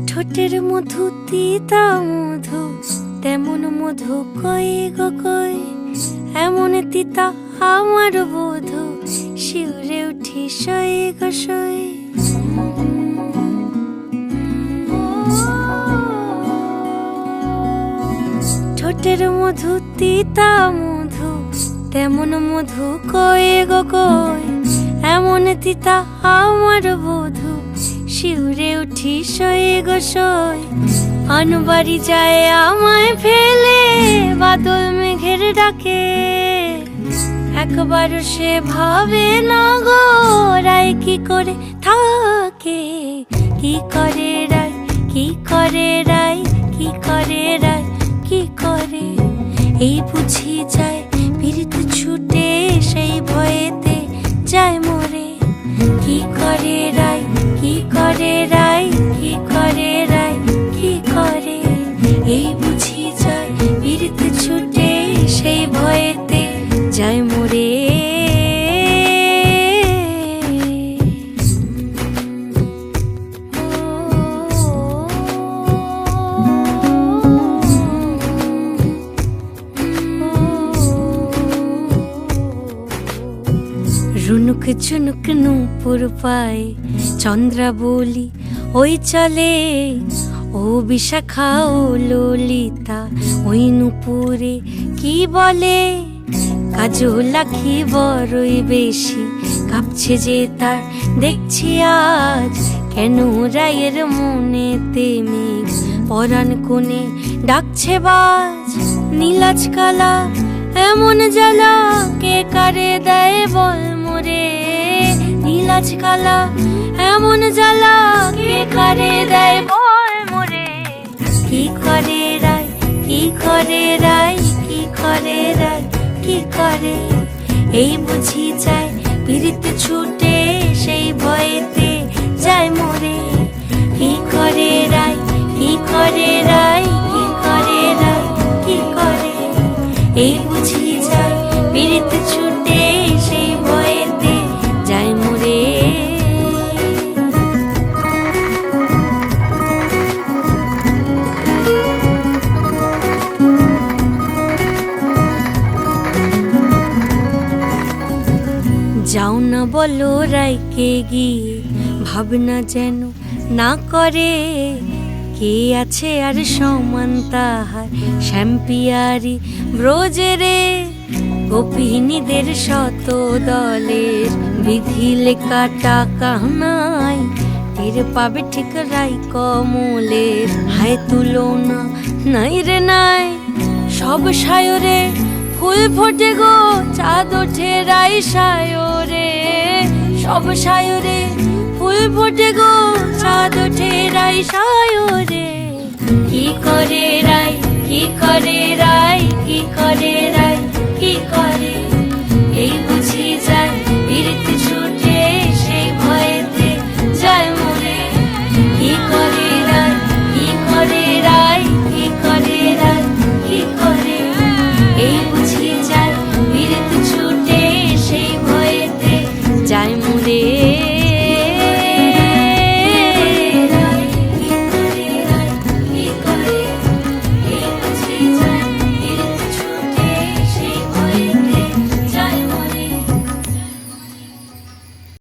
ঠোঁটের মধু তিতা মধু, তেমন মধু কই গো কই, এমন তিতা আমার বধু, শিউরে উঠি সই গো সই। ঠোঁটের মধু তিতা মধু, তেমন মধু কই গো কই, এমন তিতা আমার বধু, শিউরে উঠি সই গো সই। আনবাড়ি যায় আমায় ফেলে বাদল মেঘের ডাকে, একবার সে ভাবে না গো রায় কি করে থাকে। কি করে রায়, কি করে রায়, কি করে রায়, কি করে, এই বুঝি যায় পীড়িত ছুটে সেই ভয়েতে যায় মরে। কি করে রায়, কি করে রায়, কি করে রায়, কি করে, এই বুঝি যায় পীড়িত ছুটে সেই ভয়েতে যায় মরে। রুনুক ঝুনুক নূপুর পায় চন্দ্রা বলি ওই চলে, ও বিশাখা ও ললিতা ওই নূপুরে কি বলে। কাজল আঁখি বড়ই বেশি কাঁপছে যে তার দেখছি আজ, কেন রায়ের মনেতে মেঘ পরাণ কোণে ডাকছে বাজ। নীলাজ কালা এমন জ্বালা কে কারে দেয় বল মোরে, নীলাজ কালা এমন জ্বালা কে কারে দেয় বল মোরে। কি করে রায়, কি করে রায়, কি করে রায়, কি করে, এই বুঝি যায় পীড়িত ছুটে সেই ভয়েতে যায় মরে। কি করে রায়, কি করে রায়, কি করে রায়, কি করে, এই বুঝি যায় পীড়িত ছুটে সেই ভয়েতে যায় মরে। যাও না বলো রাইকে গিয়ে ভাবনা যেন না করে, কে আছে আর সমান তাহার শ্যাম্পিয়ারি ব্রজেরে। গোপিনীদের শত দলের বিধি লেখা টাকা নাই, টের পাবে ঠিক রাই কমলের হায় তুলনা নাই রে নাই। সব সায়রে ফুল ফোটে গো চাঁদ ওঠে রাই সায়রে, সব সায়রে ফুল ফোটে গো চাঁদ ওঠে রাই সায়রে। কি করে রাই, কি করে রাই, কি করে